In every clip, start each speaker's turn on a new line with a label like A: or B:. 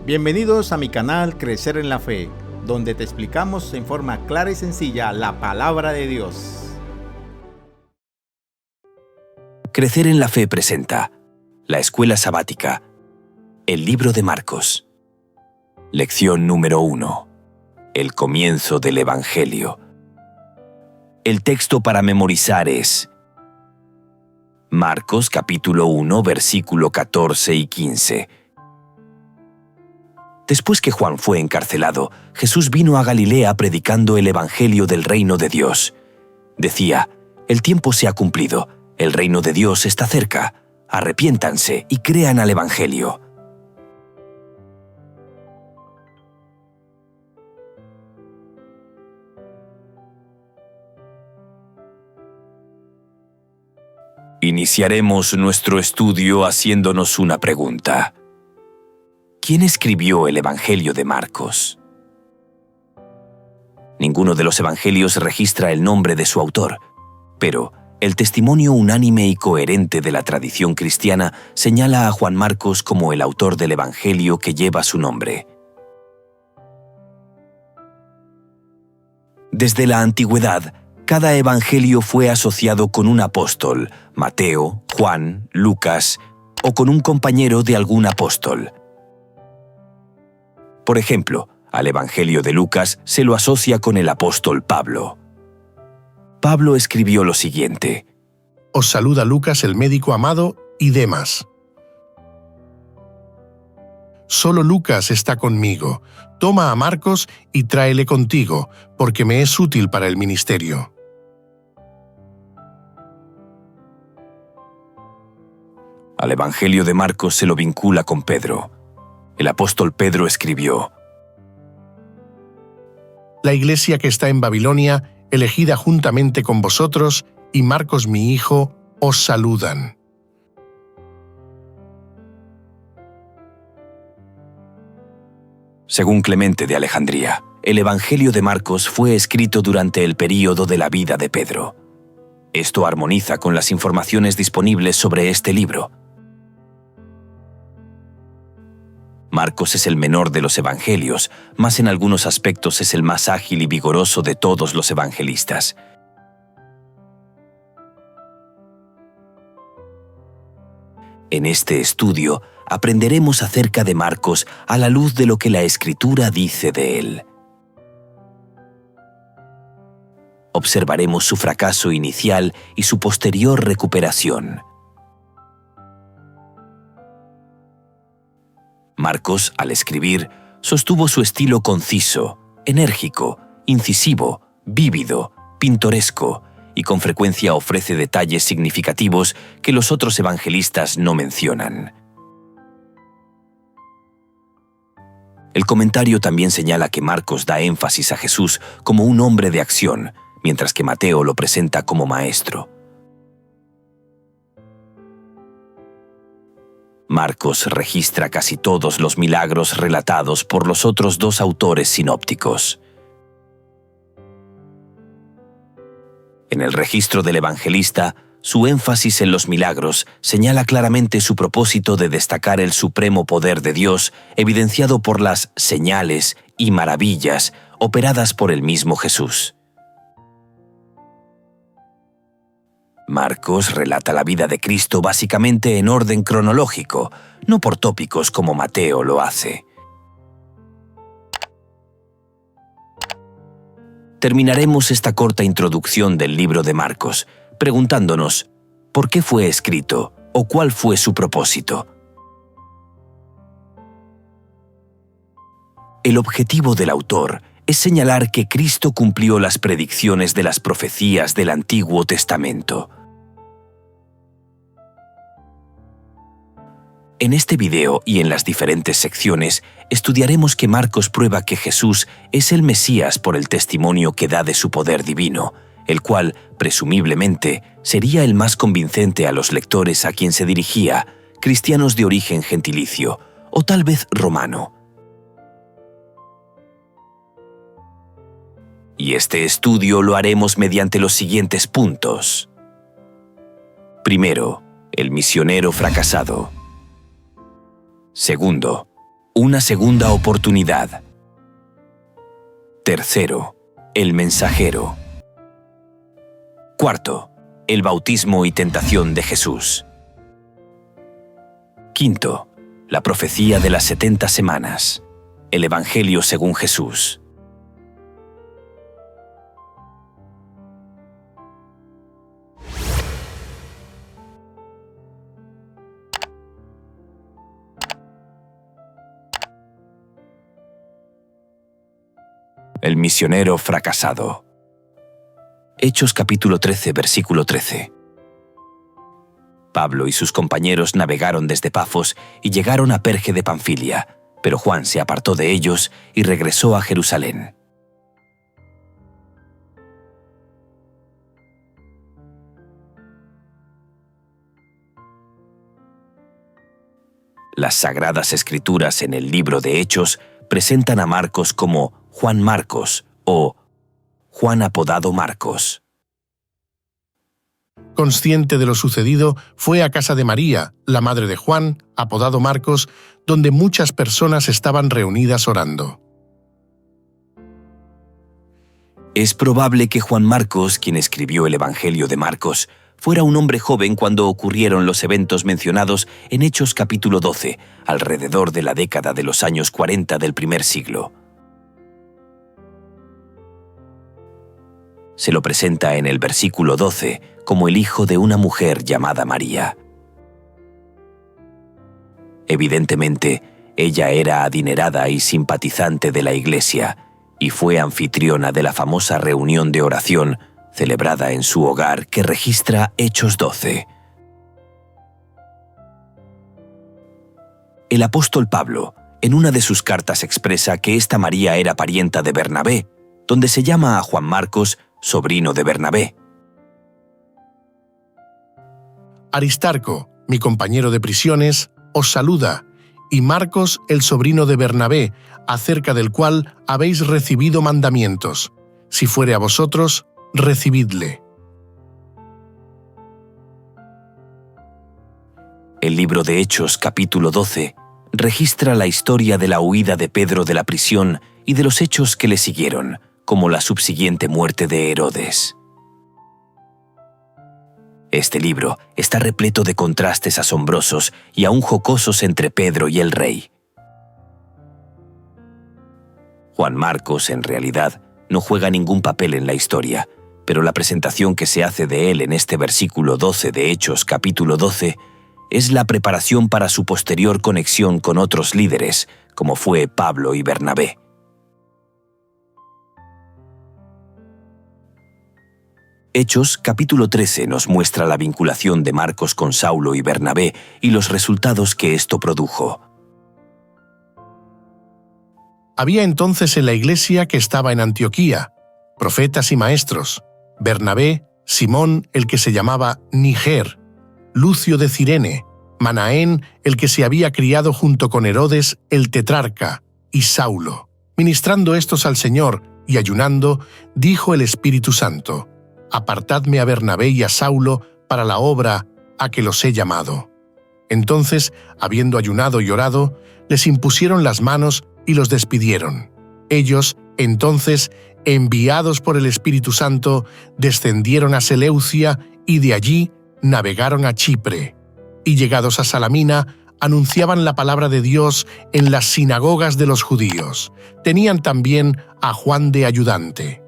A: Bienvenidos a mi canal Crecer en la Fe, donde te explicamos en forma clara y sencilla la palabra de Dios.
B: Crecer en la Fe presenta la Escuela Sabática, el libro de Marcos. Lección número 1. El comienzo del Evangelio. El texto para memorizar es Marcos capítulo 1, versículo 14 y 15. Después que Juan fue encarcelado, Jesús vino a Galilea predicando el Evangelio del reino de Dios. Decía: el tiempo se ha cumplido, el reino de Dios está cerca, arrepiéntanse y crean al Evangelio. Iniciaremos nuestro estudio haciéndonos una pregunta. ¿Quién escribió el Evangelio de Marcos? Ninguno de los evangelios registra el nombre de su autor, pero el testimonio unánime y coherente de la tradición cristiana señala a Juan Marcos como el autor del Evangelio que lleva su nombre. Desde la antigüedad, cada evangelio fue asociado con un apóstol, Mateo, Juan, Lucas, o con un compañero de algún apóstol. Por ejemplo, al Evangelio de Lucas se lo asocia con el apóstol Pablo. Pablo escribió lo siguiente:
C: Os saluda Lucas, el médico amado, y Demas. Solo Lucas está conmigo. Toma a Marcos y tráele contigo, porque me es útil para el ministerio.
B: Al Evangelio de Marcos se lo vincula con Pedro. El apóstol Pedro escribió:
C: La iglesia que está en Babilonia, elegida juntamente con vosotros, y Marcos mi hijo, os saludan.
B: Según Clemente de Alejandría, el Evangelio de Marcos fue escrito durante el período de la vida de Pedro. Esto armoniza con las informaciones disponibles sobre este libro. Marcos es el menor de los evangelios, mas en algunos aspectos es el más ágil y vigoroso de todos los evangelistas. En este estudio aprenderemos acerca de Marcos a la luz de lo que la Escritura dice de él. Observaremos su fracaso inicial y su posterior recuperación. Marcos, al escribir, sostuvo su estilo conciso, enérgico, incisivo, vívido, pintoresco, y con frecuencia ofrece detalles significativos que los otros evangelistas no mencionan. El comentario también señala que Marcos da énfasis a Jesús como un hombre de acción, mientras que Mateo lo presenta como maestro. Marcos registra casi todos los milagros relatados por los otros dos autores sinópticos. En el registro del evangelista, su énfasis en los milagros señala claramente su propósito de destacar el supremo poder de Dios, evidenciado por las señales y maravillas operadas por el mismo Jesús. Marcos relata la vida de Cristo básicamente en orden cronológico, no por tópicos como Mateo lo hace. Terminaremos esta corta introducción del libro de Marcos, preguntándonos ¿por qué fue escrito o cuál fue su propósito? El objetivo del autor es señalar que Cristo cumplió las predicciones de las profecías del Antiguo Testamento. En este video y en las diferentes secciones estudiaremos que Marcos prueba que Jesús es el Mesías por el testimonio que da de su poder divino, el cual, presumiblemente, sería el más convincente a los lectores a quien se dirigía, cristianos de origen gentilicio, o tal vez romano. Y este estudio lo haremos mediante los siguientes puntos. Primero, el misionero fracasado. Segundo, Una segunda oportunidad. Tercero, el mensajero. Cuarto, el bautismo y tentación de Jesús. Quinto, la profecía de las 70 semanas. El Evangelio según Jesús. El misionero fracasado. Hechos capítulo 13, versículo 13. Pablo y sus compañeros navegaron desde Pafos y llegaron a Perge de Panfilia, pero Juan se apartó de ellos y regresó a Jerusalén. Las Sagradas Escrituras en el libro de Hechos presentan a Marcos como Juan Marcos o Juan apodado Marcos.
C: Consciente de lo sucedido, fue a casa de María, la madre de Juan, apodado Marcos, donde muchas personas estaban reunidas orando.
B: Es probable que Juan Marcos, quien escribió el Evangelio de Marcos, fuera un hombre joven cuando ocurrieron los eventos mencionados en Hechos capítulo 12, alrededor de la década de los años 40 del primer siglo. Se lo presenta en el versículo 12 como el hijo de una mujer llamada María. Evidentemente, ella era adinerada y simpatizante de la Iglesia y fue anfitriona de la famosa reunión de oración celebrada en su hogar que registra Hechos 12. El apóstol Pablo, en una de sus cartas expresa que esta María era parienta de Bernabé, donde se llama a Juan Marcos sobrino de Bernabé.
C: Aristarco, mi compañero de prisiones, os saluda, y Marcos, el sobrino de Bernabé, acerca del cual habéis recibido mandamientos. Si fuere a vosotros, recibidle.
B: El libro de Hechos, capítulo 12, registra la historia de la huida de Pedro de la prisión y de los hechos que le siguieron, como la subsiguiente muerte de Herodes. Este libro está repleto de contrastes asombrosos y aún jocosos entre Pedro y el rey. Juan Marcos, en realidad, no juega ningún papel en la historia, pero la presentación que se hace de él en este versículo 12 de Hechos capítulo 12 es la preparación para su posterior conexión con otros líderes, como fue Pablo y Bernabé. Hechos capítulo 13 nos muestra la vinculación de Marcos con Saulo y Bernabé y los resultados que esto produjo.
C: Había entonces en la iglesia que estaba en Antioquía profetas y maestros: Bernabé, Simón, el que se llamaba Niger, Lucio de Cirene, Manaén, el que se había criado junto con Herodes, el tetrarca, y Saulo. Ministrando estos al Señor y ayunando, dijo el Espíritu Santo: Apartadme a Bernabé y a Saulo para la obra a que los he llamado. Entonces, habiendo ayunado y orado, les impusieron las manos y los despidieron. Ellos, entonces, enviados por el Espíritu Santo, descendieron a Seleucia y de allí navegaron a Chipre. Y llegados a Salamina, anunciaban la palabra de Dios en las sinagogas de los judíos. Tenían también a Juan de ayudante.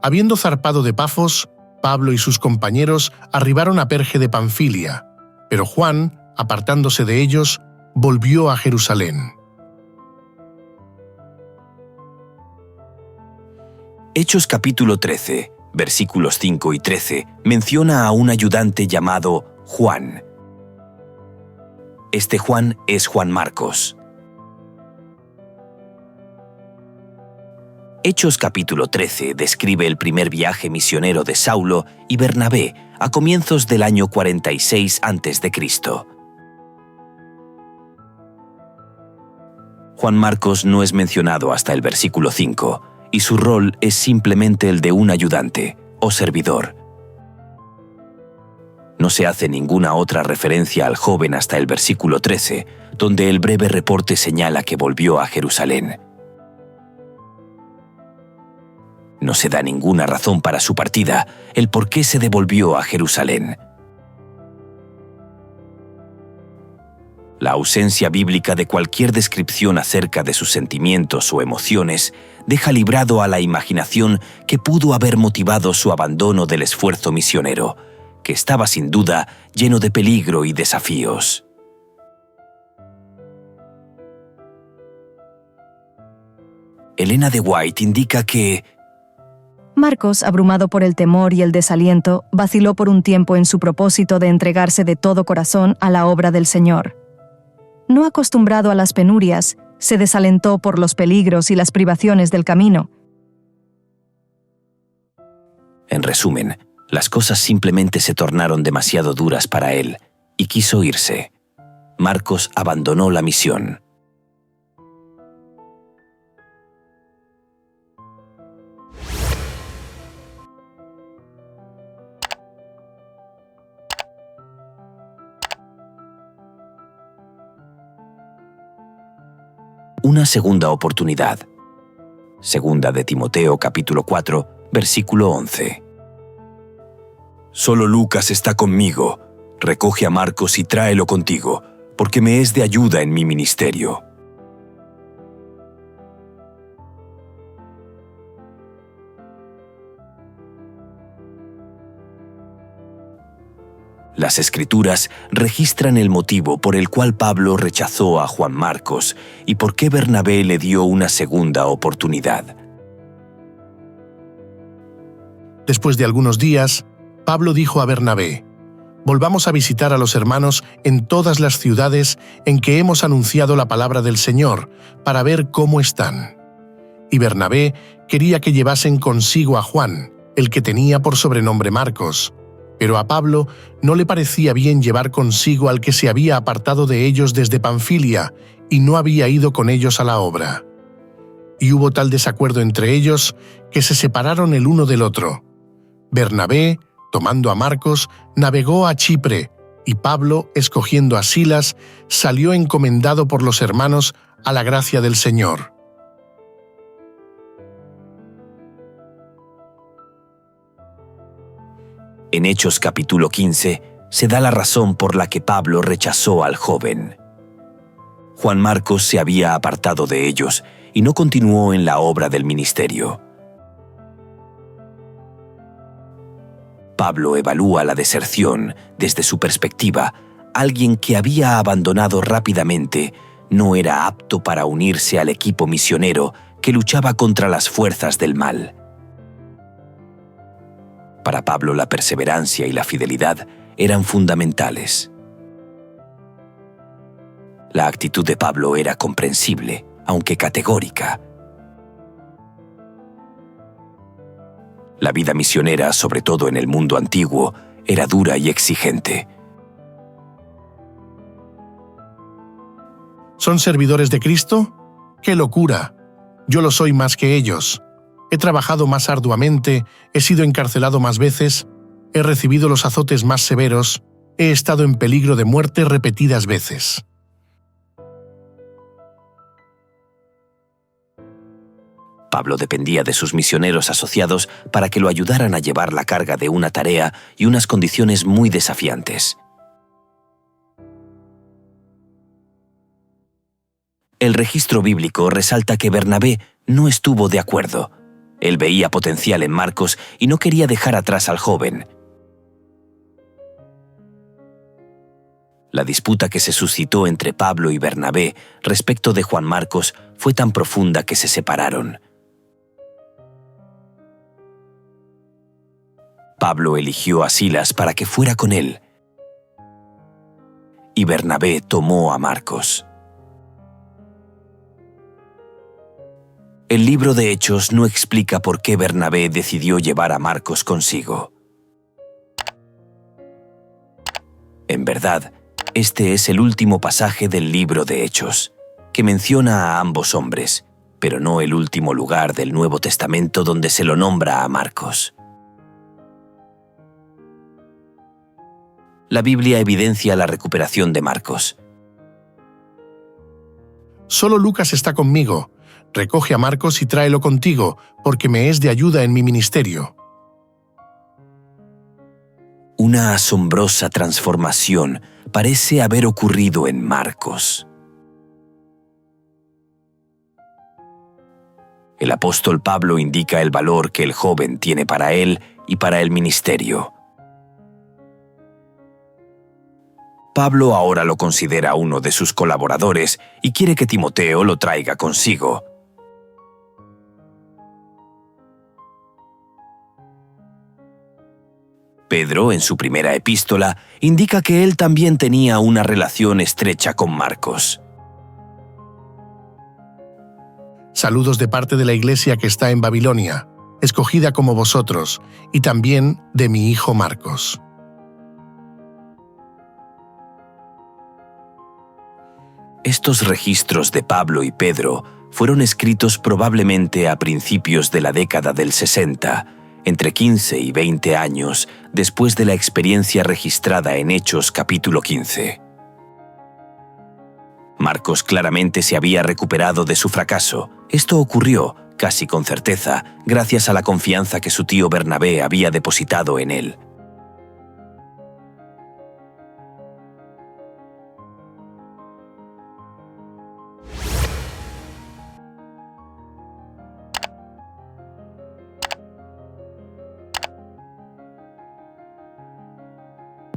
C: Habiendo zarpado de Pafos, Pablo y sus compañeros arribaron a Perge de Panfilia, pero Juan, apartándose de ellos, volvió a Jerusalén.
B: Hechos capítulo 13, versículos 5 y 13, menciona a un ayudante llamado Juan. Este Juan es Juan Marcos. Hechos capítulo 13 describe el primer viaje misionero de Saulo y Bernabé a comienzos del año 46 a.C. Juan Marcos no es mencionado hasta el versículo 5, y su rol es simplemente el de un ayudante o servidor. No se hace ninguna otra referencia al joven hasta el versículo 13, donde el breve reporte señala que volvió a Jerusalén. No se da ninguna razón para su partida, el por qué se devolvió a Jerusalén. La ausencia bíblica de cualquier descripción acerca de sus sentimientos o emociones deja librado a la imaginación que pudo haber motivado su abandono del esfuerzo misionero, que estaba sin duda lleno de peligro y desafíos. Elena de White indica que
D: Marcos, abrumado por el temor y el desaliento, vaciló por un tiempo en su propósito de entregarse de todo corazón a la obra del Señor. No acostumbrado a las penurias, se desalentó por los peligros y las privaciones del camino.
B: En resumen, las cosas simplemente se tornaron demasiado duras para él y quiso irse. Marcos abandonó la misión. Una segunda oportunidad. Segunda de Timoteo capítulo 4, versículo 11. Solo Lucas está conmigo. Recoge a Marcos y tráelo contigo, porque me es de ayuda en mi ministerio. Las Escrituras registran el motivo por el cual Pablo rechazó a Juan Marcos y por qué Bernabé le dio una segunda oportunidad.
C: Después de algunos días, Pablo dijo a Bernabé: «Volvamos a visitar a los hermanos en todas las ciudades en que hemos anunciado la palabra del Señor, para ver cómo están». Y Bernabé quería que llevasen consigo a Juan, el que tenía por sobrenombre Marcos. Pero a Pablo no le parecía bien llevar consigo al que se había apartado de ellos desde Panfilia y no había ido con ellos a la obra. Y hubo tal desacuerdo entre ellos que se separaron el uno del otro. Bernabé, tomando a Marcos, navegó a Chipre, y Pablo, escogiendo a Silas, salió encomendado por los hermanos a la gracia del Señor.
B: En Hechos capítulo 15 se da la razón por la que Pablo rechazó al joven. Juan Marcos se había apartado de ellos y no continuó en la obra del ministerio. Pablo evalúa la deserción desde su perspectiva. Alguien que había abandonado rápidamente no era apto para unirse al equipo misionero que luchaba contra las fuerzas del mal. Para Pablo, la perseverancia y la fidelidad eran fundamentales. La actitud de Pablo era comprensible, aunque categórica. La vida misionera, sobre todo en el mundo antiguo, era dura y exigente.
C: ¿Son servidores de Cristo? ¡Qué locura! Yo lo soy más que ellos. He trabajado más arduamente, he sido encarcelado más veces, he recibido los azotes más severos, he estado en peligro de muerte repetidas veces.
B: Pablo dependía de sus misioneros asociados para que lo ayudaran a llevar la carga de una tarea y unas condiciones muy desafiantes. El registro bíblico resalta que Bernabé no estuvo de acuerdo. Él veía potencial en Marcos y no quería dejar atrás al joven. La disputa que se suscitó entre Pablo y Bernabé respecto de Juan Marcos fue tan profunda que se separaron. Pablo eligió a Silas para que fuera con él, y Bernabé tomó a Marcos. El libro de Hechos no explica por qué Bernabé decidió llevar a Marcos consigo. En verdad, este es el último pasaje del libro de Hechos, que menciona a ambos hombres, pero no el último lugar del Nuevo Testamento donde se lo nombra a Marcos. La Biblia evidencia la recuperación de Marcos.
C: Solo Lucas está conmigo. Recoge a Marcos y tráelo contigo, porque me es de ayuda en mi ministerio.
B: Una asombrosa transformación parece haber ocurrido en Marcos. El apóstol Pablo indica el valor que el joven tiene para él y para el ministerio. Pablo ahora lo considera uno de sus colaboradores y quiere que Timoteo lo traiga consigo. Pedro, en su primera epístola, indica que él también tenía una relación estrecha con Marcos.
C: Saludos de parte de la iglesia que está en Babilonia, escogida como vosotros, y también de mi hijo Marcos.
B: Estos registros de Pablo y Pedro fueron escritos probablemente a principios de la década del 60, entre 15 y 20 años después de la experiencia registrada en Hechos capítulo 15. Marcos claramente se había recuperado de su fracaso. Esto ocurrió, casi con certeza, gracias a la confianza que su tío Bernabé había depositado en él.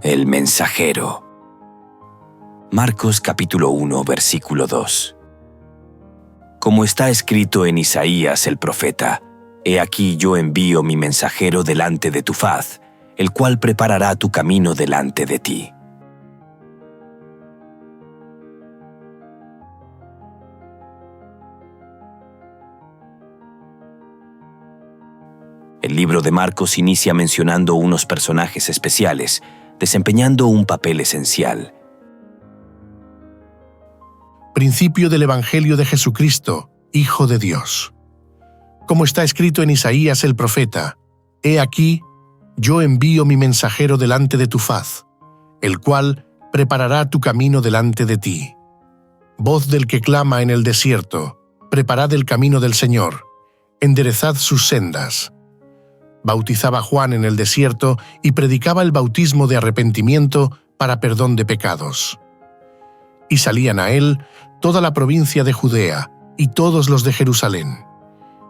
B: El mensajero. Marcos capítulo 1, versículo 2. Como está escrito en Isaías el profeta, «He aquí yo envío mi mensajero delante de tu faz, el cual preparará tu camino delante de ti». El libro de Marcos inicia mencionando unos personajes especiales, desempeñando un papel esencial.
C: Principio del Evangelio de Jesucristo, Hijo de Dios. Como está escrito en Isaías el profeta, «He aquí, yo envío mi mensajero delante de tu faz, el cual preparará tu camino delante de ti. Voz del que clama en el desierto, preparad el camino del Señor, enderezad sus sendas». Bautizaba Juan en el desierto y predicaba el bautismo de arrepentimiento para perdón de pecados. Y salían a él toda la provincia de Judea y todos los de Jerusalén,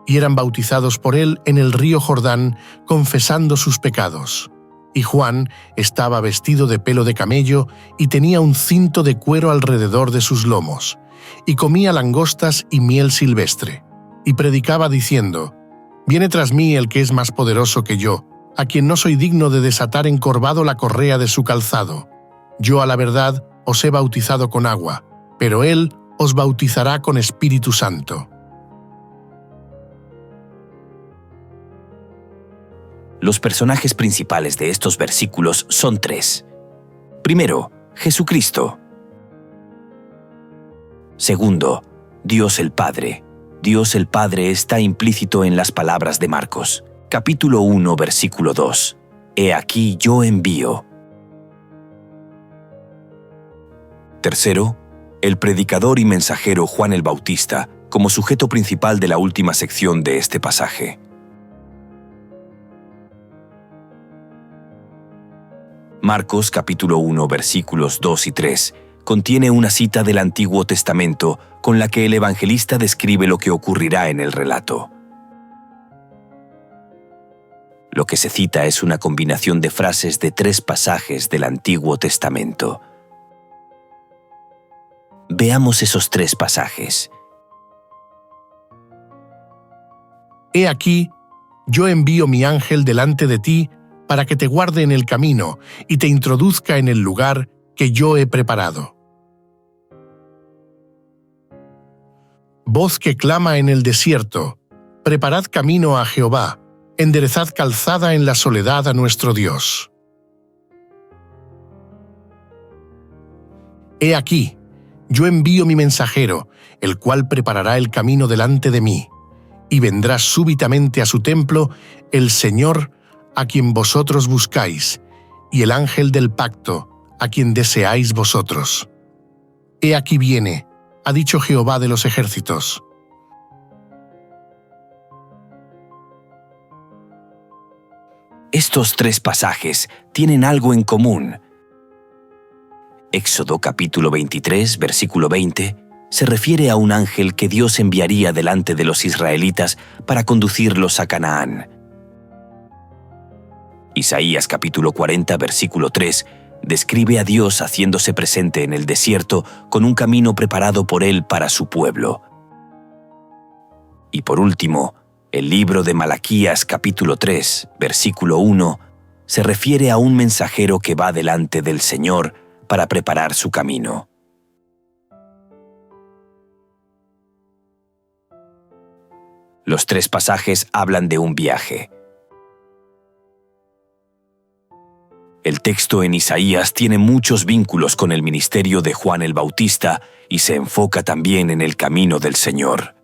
C: y eran bautizados por él en el río Jordán, confesando sus pecados. Y Juan estaba vestido de pelo de camello y tenía un cinto de cuero alrededor de sus lomos, y comía langostas y miel silvestre, y predicaba diciendo: «Viene tras mí el que es más poderoso que yo, a quien no soy digno de desatar encorvado la correa de su calzado. Yo a la verdad os he bautizado con agua, pero él os bautizará con Espíritu Santo».
B: Los personajes principales de estos versículos son tres. Primero, Jesucristo. Segundo, Dios el Padre. Dios el Padre está implícito en las palabras de Marcos. Capítulo 1, versículo 2. «He aquí yo envío». Tercero, el predicador y mensajero Juan el Bautista, como sujeto principal de la última sección de este pasaje. Marcos capítulo 1, versículos 2 y 3, contiene una cita del Antiguo Testamento con la que el evangelista describe lo que ocurrirá en el relato. Lo que se cita es una combinación de frases de 3 pasajes del Antiguo Testamento. Veamos esos 3 pasajes.
C: «He aquí, yo envío mi ángel delante de ti para que te guarde en el camino y te introduzca en el lugar que yo he preparado». Voz que clama en el desierto, preparad camino a Jehová, enderezad calzada en la soledad a nuestro Dios. He aquí, yo envío mi mensajero, el cual preparará el camino delante de mí, y vendrá súbitamente a su templo el Señor a quien vosotros buscáis, y el ángel del pacto, a quien deseáis vosotros. He aquí viene, ha dicho Jehová de los ejércitos.
B: Estos tres pasajes tienen algo en común. Éxodo capítulo 23, versículo 20, se refiere a un ángel que Dios enviaría delante de los israelitas para conducirlos a Canaán. Isaías capítulo 40, versículo 3, describe a Dios haciéndose presente en el desierto con un camino preparado por Él para su pueblo. Y por último, el libro de Malaquías capítulo 3, versículo 1, se refiere a un mensajero que va delante del Señor para preparar su camino. Los tres pasajes hablan de un viaje. El texto en Isaías tiene muchos vínculos con el ministerio de Juan el Bautista y se enfoca también en el camino del Señor.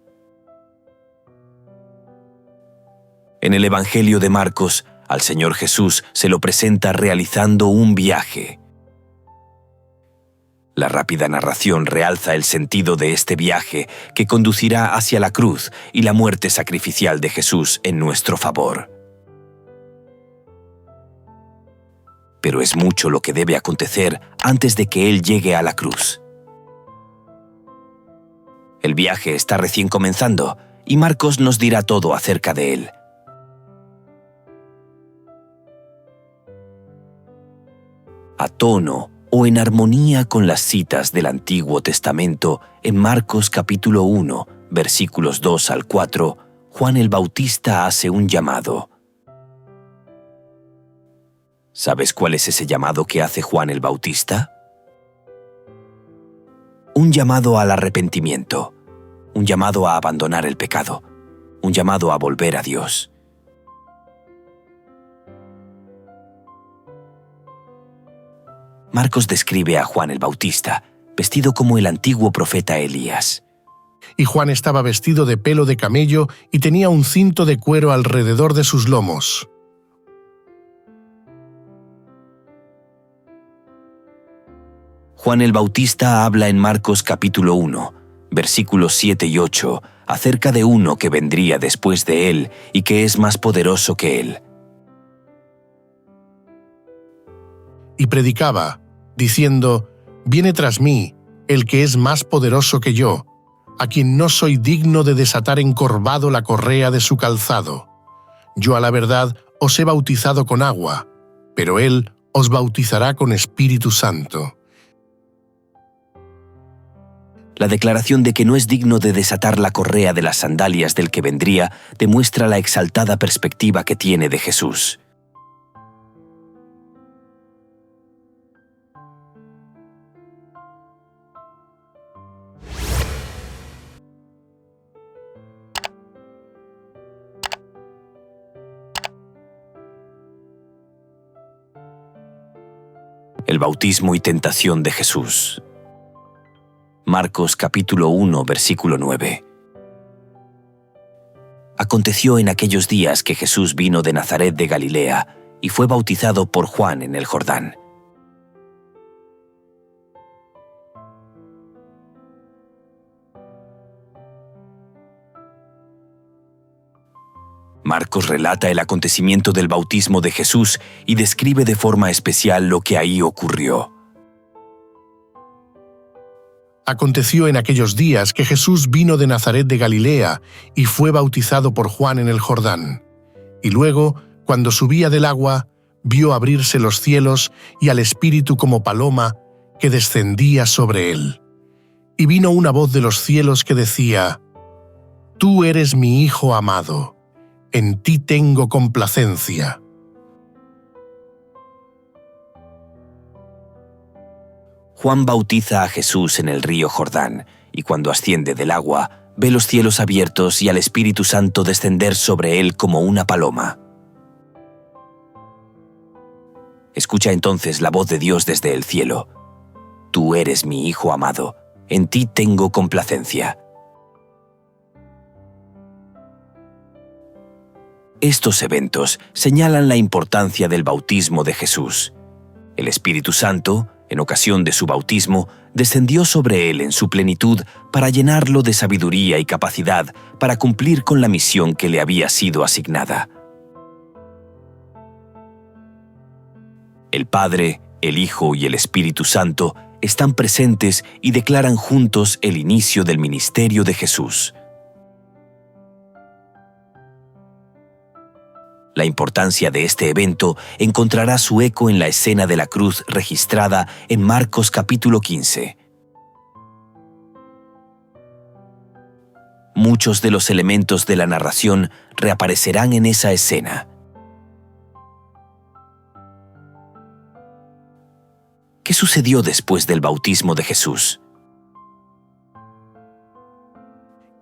B: En el Evangelio de Marcos, al Señor Jesús se lo presenta realizando un viaje. La rápida narración realza el sentido de este viaje que conducirá hacia la cruz y la muerte sacrificial de Jesús en nuestro favor. Pero es mucho lo que debe acontecer antes de que Él llegue a la cruz. El viaje está recién comenzando y Marcos nos dirá todo acerca de él. A tono o en armonía con las citas del Antiguo Testamento, en Marcos capítulo 1, versículos 2 al 4, Juan el Bautista hace un llamado. ¿Sabes cuál es ese llamado que hace Juan el Bautista? Un llamado al arrepentimiento, un llamado a abandonar el pecado, un llamado a volver a Dios. Marcos describe a Juan el Bautista, vestido como el antiguo profeta Elías.
C: Y Juan estaba vestido de pelo de camello y tenía un cinto de cuero alrededor de sus lomos.
B: Juan el Bautista habla en Marcos capítulo 1, versículos 7 y 8, acerca de uno que vendría después de él y que es más poderoso que él.
C: Y predicaba, diciendo, «Viene tras mí el que es más poderoso que yo, a quien no soy digno de desatar encorvado la correa de su calzado. Yo a la verdad os he bautizado con agua, pero él os bautizará con Espíritu Santo».
B: La declaración de que no es digno de desatar la correa de las sandalias del que vendría demuestra la exaltada perspectiva que tiene de Jesús. El bautismo y tentación de Jesús. Marcos capítulo 1, versículo 9. Aconteció en aquellos días que Jesús vino de Nazaret de Galilea y fue bautizado por Juan en el Jordán. Marcos relata el acontecimiento del bautismo de Jesús y describe de forma especial lo que ahí ocurrió.
C: Aconteció en aquellos días que Jesús vino de Nazaret de Galilea y fue bautizado por Juan en el Jordán. Y luego, cuando subía del agua, vio abrirse los cielos y al Espíritu como paloma que descendía sobre él. Y vino una voz de los cielos que decía, «Tú eres mi Hijo amado, en ti tengo complacencia».
B: Juan bautiza a Jesús en el río Jordán, y cuando asciende del agua, ve los cielos abiertos y al Espíritu Santo descender sobre él como una paloma. Escucha entonces la voz de Dios desde el cielo. «Tú eres mi Hijo amado, en ti tengo complacencia». Estos eventos señalan la importancia del bautismo de Jesús. El Espíritu Santo, En ocasión de su bautismo, descendió sobre él en su plenitud para llenarlo de sabiduría y capacidad para cumplir con la misión que le había sido asignada. El Padre, el Hijo y el Espíritu Santo están presentes y declaran juntos el inicio del ministerio de Jesús. La importancia de este evento encontrará su eco en la escena de la cruz registrada en Marcos capítulo 15. Muchos de los elementos de la narración reaparecerán en esa escena. ¿Qué sucedió después del bautismo de Jesús?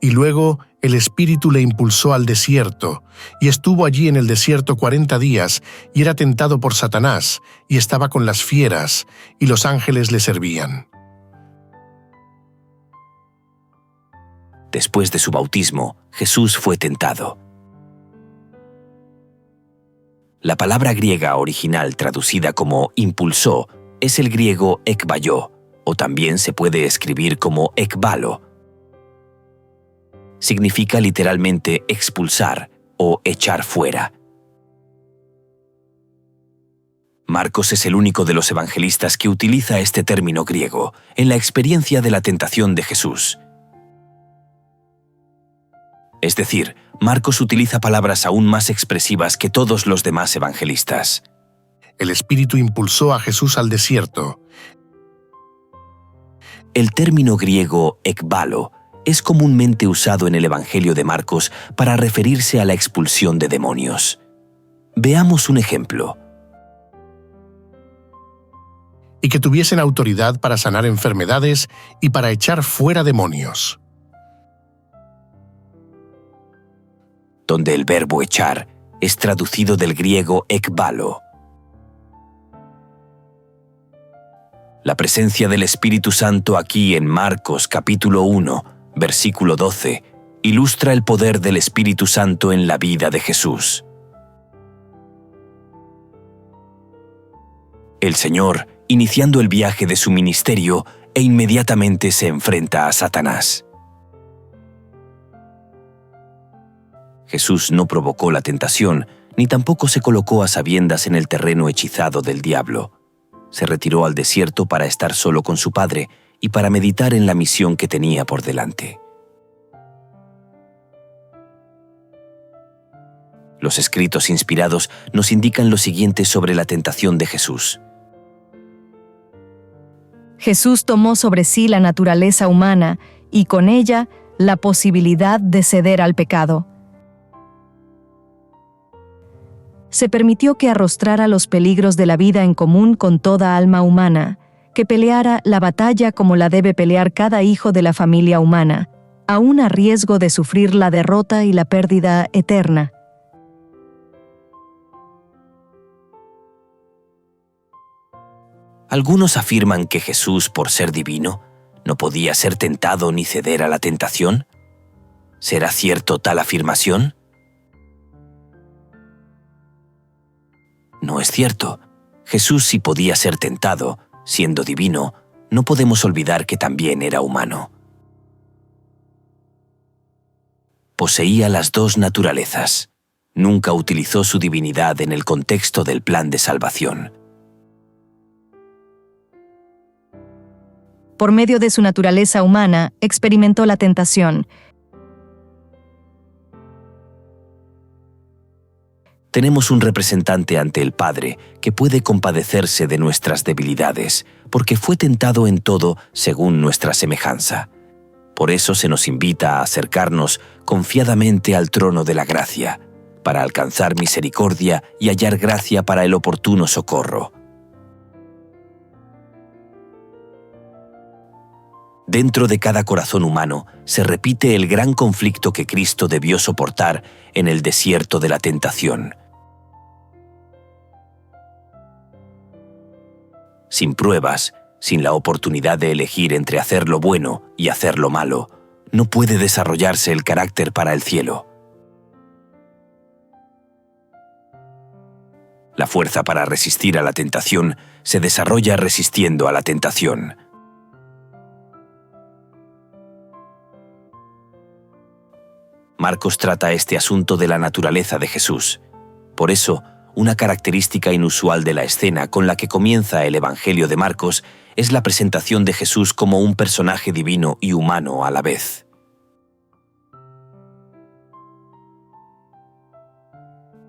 C: Y luego el Espíritu le impulsó al desierto, y estuvo allí en el desierto 40 días, y era tentado por Satanás, y estaba con las fieras, y los ángeles le servían.
B: Después de su bautismo, Jesús fue tentado. La palabra griega original traducida como impulsó es el griego ekballó, o también se puede escribir como ekbalo. Significa literalmente expulsar o echar fuera. Marcos es el único de los evangelistas que utiliza este término griego en la experiencia de la tentación de Jesús. Es decir, Marcos utiliza palabras aún más expresivas que todos los demás evangelistas.
C: El Espíritu impulsó a Jesús al desierto.
B: El término griego ekbalo es comúnmente usado en el Evangelio de Marcos para referirse a la expulsión de demonios. Veamos un ejemplo.
C: Y que tuviesen autoridad para sanar enfermedades y para echar fuera demonios.
B: Donde el verbo echar es traducido del griego ekbalo. La presencia del Espíritu Santo aquí en Marcos capítulo 1, versículo 12, ilustra el poder del Espíritu Santo en la vida de Jesús. El Señor, iniciando el viaje de su ministerio, e inmediatamente se enfrenta a Satanás. Jesús no provocó la tentación, ni tampoco se colocó a sabiendas en el terreno hechizado del diablo. Se retiró al desierto para estar solo con su Padre y para meditar en la misión que tenía por delante. Los escritos inspirados nos indican lo siguiente sobre la tentación de Jesús.
D: Jesús tomó sobre sí la naturaleza humana y con ella la posibilidad de ceder al pecado. Se permitió que arrostrara los peligros de la vida en común con toda alma humana, que peleara la batalla como la debe pelear cada hijo de la familia humana, aún a riesgo de sufrir la derrota y la pérdida eterna.
B: Algunos afirman que Jesús, por ser divino, no podía ser tentado ni ceder a la tentación. ¿Será cierto tal afirmación? No es cierto. Jesús sí podía ser tentado. Siendo divino, no podemos olvidar que también era humano. Poseía las dos naturalezas. Nunca utilizó su divinidad en el contexto del plan de salvación.
D: Por medio de su naturaleza humana, experimentó la tentación.
B: Tenemos un representante ante el Padre que puede compadecerse de nuestras debilidades, porque fue tentado en todo según nuestra semejanza. Por eso se nos invita a acercarnos confiadamente al trono de la gracia, para alcanzar misericordia y hallar gracia para el oportuno socorro. Dentro de cada corazón humano se repite el gran conflicto que Cristo debió soportar en el desierto de la tentación. Sin pruebas, sin la oportunidad de elegir entre hacer lo bueno y hacer lo malo, no puede desarrollarse el carácter para el cielo. La fuerza para resistir a la tentación se desarrolla resistiendo a la tentación. Marcos trata este asunto de la naturaleza de Jesús. Por eso, una característica inusual de la escena con la que comienza el Evangelio de Marcos es la presentación de Jesús como un personaje divino y humano a la vez.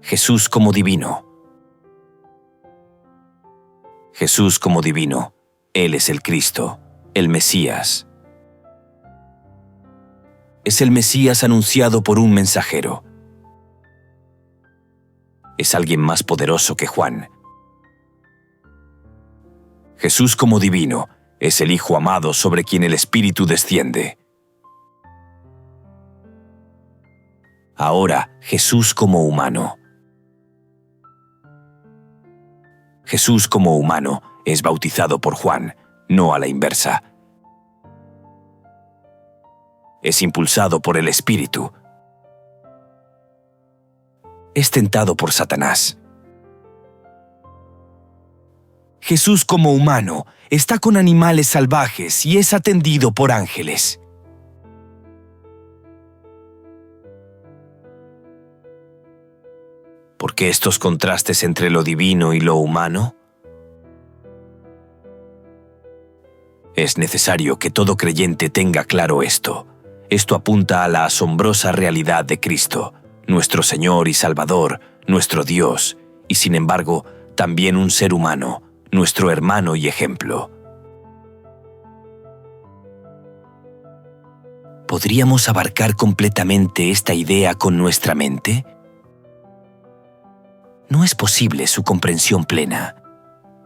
B: Jesús como divino. Jesús como divino. Él es el Cristo, el Mesías. Es el Mesías anunciado por un mensajero. Es alguien más poderoso que Juan. Jesús como divino es el Hijo amado sobre quien el Espíritu desciende. Ahora, Jesús como humano. Jesús como humano es bautizado por Juan, no a la inversa. Es impulsado por el Espíritu. Es tentado por Satanás. Jesús como humano está con animales salvajes y es atendido por ángeles. ¿Por qué estos contrastes entre lo divino y lo humano? Es necesario que todo creyente tenga claro esto. Esto apunta a la asombrosa realidad de Cristo, nuestro Señor y Salvador, nuestro Dios, y sin embargo, también un ser humano, nuestro hermano y ejemplo. ¿Podríamos abarcar completamente esta idea con nuestra mente? No es posible su comprensión plena,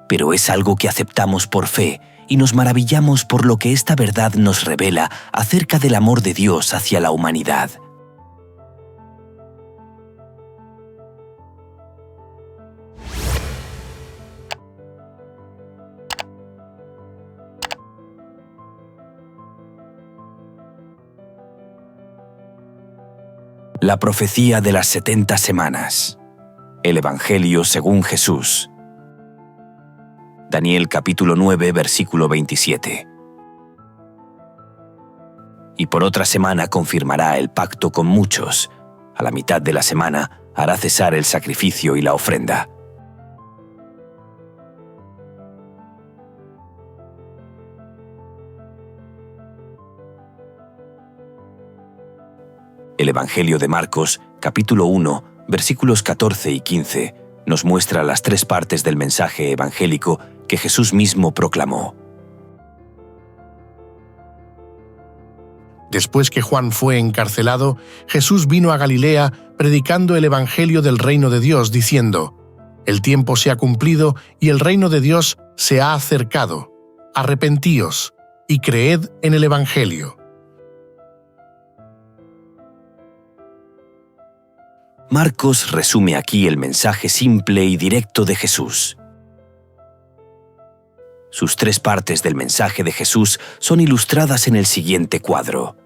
B: pero es algo que aceptamos por fe y nos maravillamos por lo que esta verdad nos revela acerca del amor de Dios hacia la humanidad. La profecía de las 70 semanas. El Evangelio según Jesús. Daniel capítulo 9, versículo 27. Y por otra semana confirmará el pacto con muchos. A la mitad de la semana hará cesar el sacrificio y la ofrenda. El Evangelio de Marcos, capítulo 1, versículos 14 y 15, nos muestra las tres partes del mensaje evangélico que Jesús mismo proclamó.
C: Después que Juan fue encarcelado, Jesús vino a Galilea predicando el Evangelio del reino de Dios, diciendo: «El tiempo se ha cumplido y el reino de Dios se ha acercado. Arrepentíos y creed en el Evangelio».
B: Marcos resume aquí el mensaje simple y directo de Jesús. Sus tres partes del mensaje de Jesús son ilustradas en el siguiente cuadro.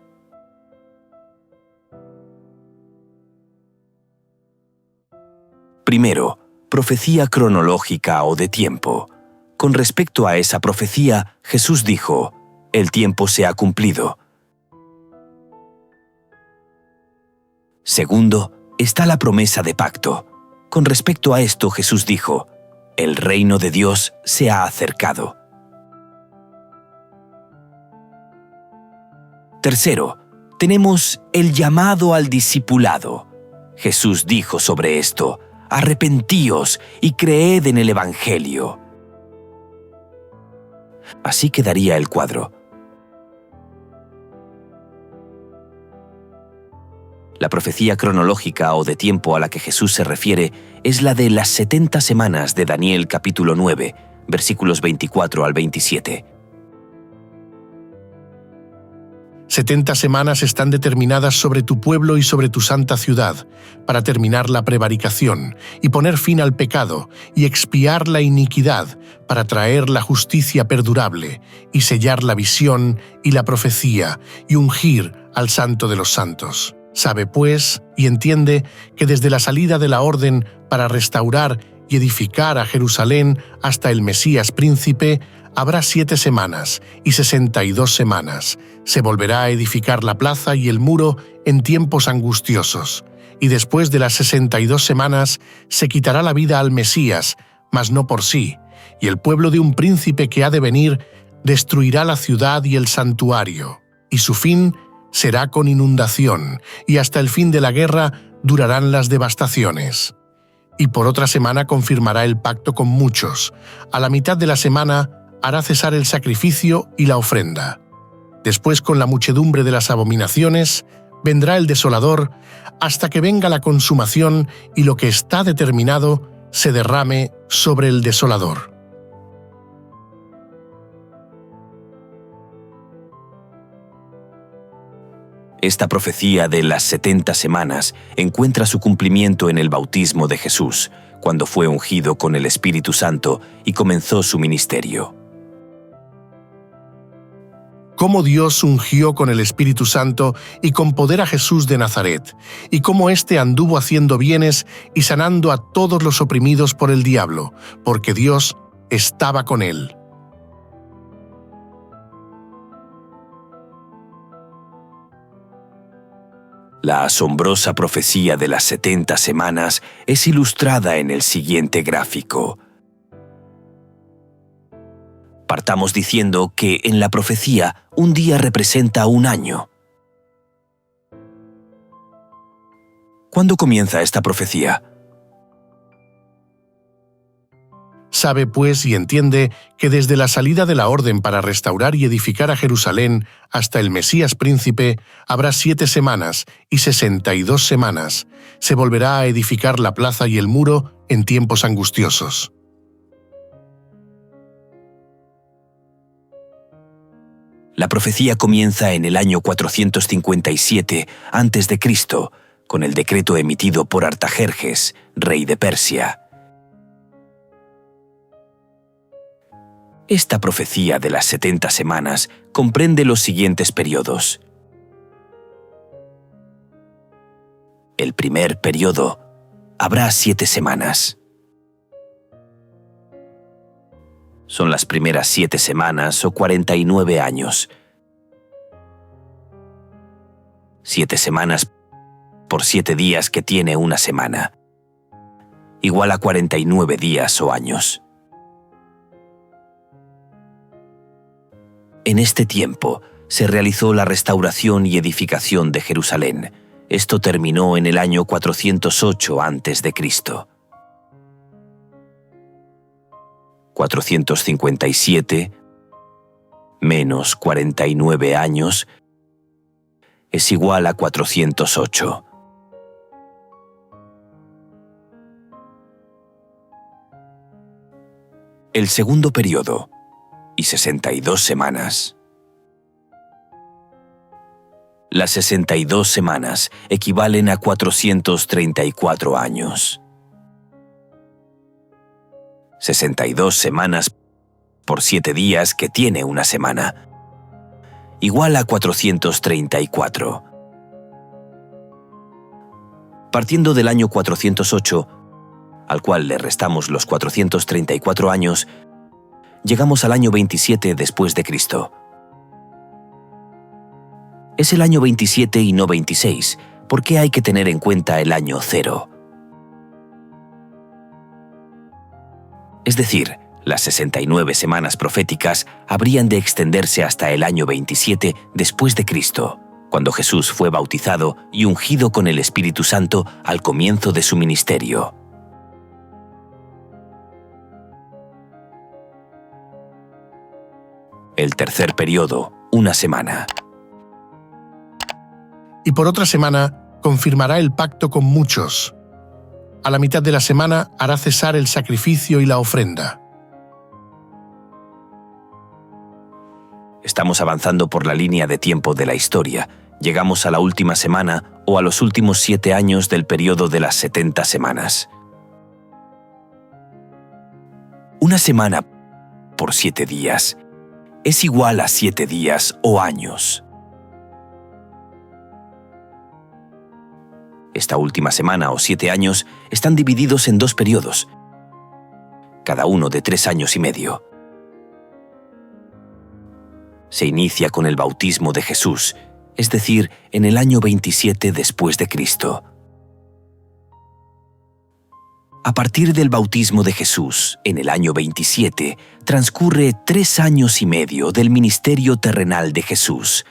B: Primero, profecía cronológica o de tiempo. Con respecto a esa profecía, Jesús dijo: «El tiempo se ha cumplido». Segundo, está la promesa de pacto. Con respecto a esto, Jesús dijo: «El reino de Dios se ha acercado». Tercero, tenemos el llamado al discipulado. Jesús dijo sobre esto: «Arrepentíos y creed en el Evangelio». Así quedaría el cuadro. La profecía cronológica o de tiempo a la que Jesús se refiere es la de las 70 semanas de Daniel capítulo 9, versículos 24 al 27.
C: 70 semanas están determinadas sobre tu pueblo y sobre tu santa ciudad, para terminar la prevaricación y poner fin al pecado y expiar la iniquidad, para traer la justicia perdurable y sellar la visión y la profecía y ungir al Santo de los Santos. Sabe, pues, y entiende que desde la salida de la orden para restaurar y edificar a Jerusalén hasta el Mesías príncipe, habrá 7 semanas y 62 semanas. Se volverá a edificar la plaza y el muro en tiempos angustiosos. Y después de las 62 semanas se quitará la vida al Mesías, mas no por sí, y el pueblo de un príncipe que ha de venir destruirá la ciudad y el santuario, y su fin será con inundación, y hasta el fin de la guerra durarán las devastaciones. Y por otra semana confirmará el pacto con muchos. A la mitad de la semana hará cesar el sacrificio y la ofrenda. Después, con la muchedumbre de las abominaciones, vendrá el desolador, hasta que venga la consumación y lo que está determinado se derrame sobre el desolador.
B: Esta profecía de las 70 semanas encuentra su cumplimiento en el bautismo de Jesús, cuando fue ungido con el Espíritu Santo y comenzó su ministerio.
C: Cómo Dios ungió con el Espíritu Santo y con poder a Jesús de Nazaret, y cómo éste anduvo haciendo bienes y sanando a todos los oprimidos por el diablo, porque Dios estaba con él.
B: La asombrosa profecía de las 70 semanas es ilustrada en el siguiente gráfico. Partamos diciendo que en la profecía un día representa un año. ¿Cuándo comienza esta profecía?
C: Sabe, pues, y entiende que desde la salida de la orden para restaurar y edificar a Jerusalén hasta el Mesías príncipe habrá 7 semanas y 62 semanas. Se volverá a edificar la plaza y el muro en tiempos angustiosos.
B: La profecía comienza en el año 457 a.C., con el decreto emitido por Artajerjes, rey de Persia. Esta profecía de las 70 semanas comprende los siguientes periodos. El primer periodo habrá 7 semanas. Son las primeras 7 semanas o 49 años. 7 semanas por 7 días que tiene una semana, igual a 49 días o años. En este tiempo se realizó la restauración y edificación de Jerusalén. Esto terminó en el año 408 a.C. 457 menos 49 años es igual a 408. El segundo periodo y 62 semanas. Las 62 semanas equivalen a 434 años. 62 semanas por 7 días que tiene una semana, igual a 434. Partiendo del año 408, al cual le restamos los 434 años, llegamos al año 27 después de Cristo. Es el año 27 y no 26, porque hay que tener en cuenta el año 0. Es decir, las 69 semanas proféticas habrían de extenderse hasta el año 27 después de Cristo, cuando Jesús fue bautizado y ungido con el Espíritu Santo al comienzo de su ministerio. El tercer periodo, una semana.
C: Y por otra semana confirmará el pacto con muchos. A la mitad de la semana hará cesar el sacrificio y la ofrenda.
B: Estamos avanzando por la línea de tiempo de la historia. Llegamos a la última semana o a los últimos 7 años del periodo de las 70 semanas. Una semana por 7 días es igual a 7 días o años. Esta última semana o 7 años están divididos en 2 periodos. cada uno de 3 años y medio. Se inicia con el bautismo de Jesús, es decir, en el año 27 después de Cristo. A partir del bautismo de Jesús, en el año 27, transcurre 3 años y medio del ministerio terrenal de Jesús,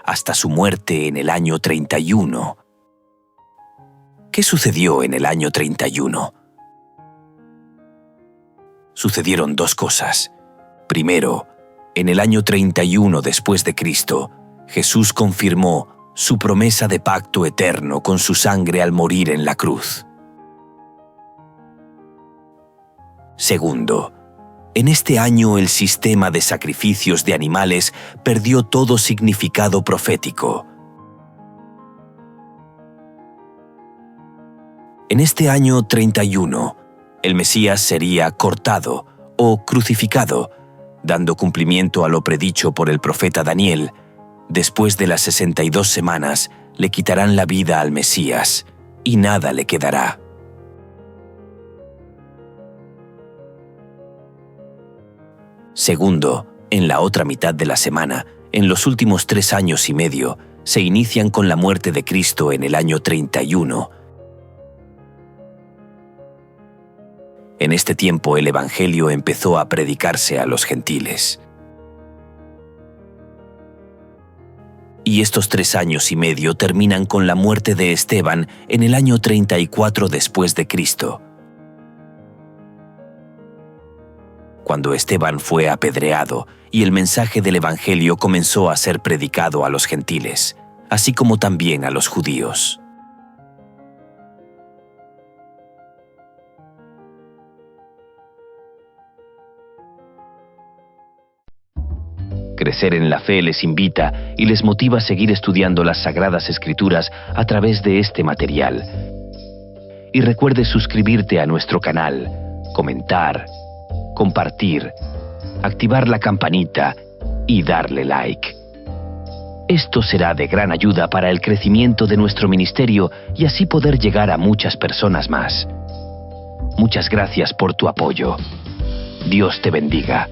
B: hasta su muerte en el año 31. ¿Qué sucedió en el año 31? Sucedieron 2 cosas. Primero, en el año 31 después de Cristo, Jesús confirmó su promesa de pacto eterno con su sangre al morir en la cruz. Segundo, en este año el sistema de sacrificios de animales perdió todo significado profético. En este año 31, el Mesías sería cortado o crucificado, dando cumplimiento a lo predicho por el profeta Daniel. Después de las 62 semanas, le quitarán la vida al Mesías, y nada le quedará. Segundo, en la otra mitad de la semana, en los últimos 3 años y medio, se inician con la muerte de Cristo en el año 31. En este tiempo el Evangelio empezó a predicarse a los gentiles. Y estos 3 años y medio terminan con la muerte de Esteban en el año 34 después de Cristo. Cuando Esteban fue apedreado y el mensaje del Evangelio comenzó a ser predicado a los gentiles, así como también a los judíos. Crecer en la Fe les invita y les motiva a seguir estudiando las Sagradas Escrituras a través de este material. Y recuerde suscribirte a nuestro canal, comentar, compartir, activar la campanita y darle like. Esto será de gran ayuda para el crecimiento de nuestro ministerio y así poder llegar a muchas personas más. Muchas gracias por tu apoyo. Dios te bendiga.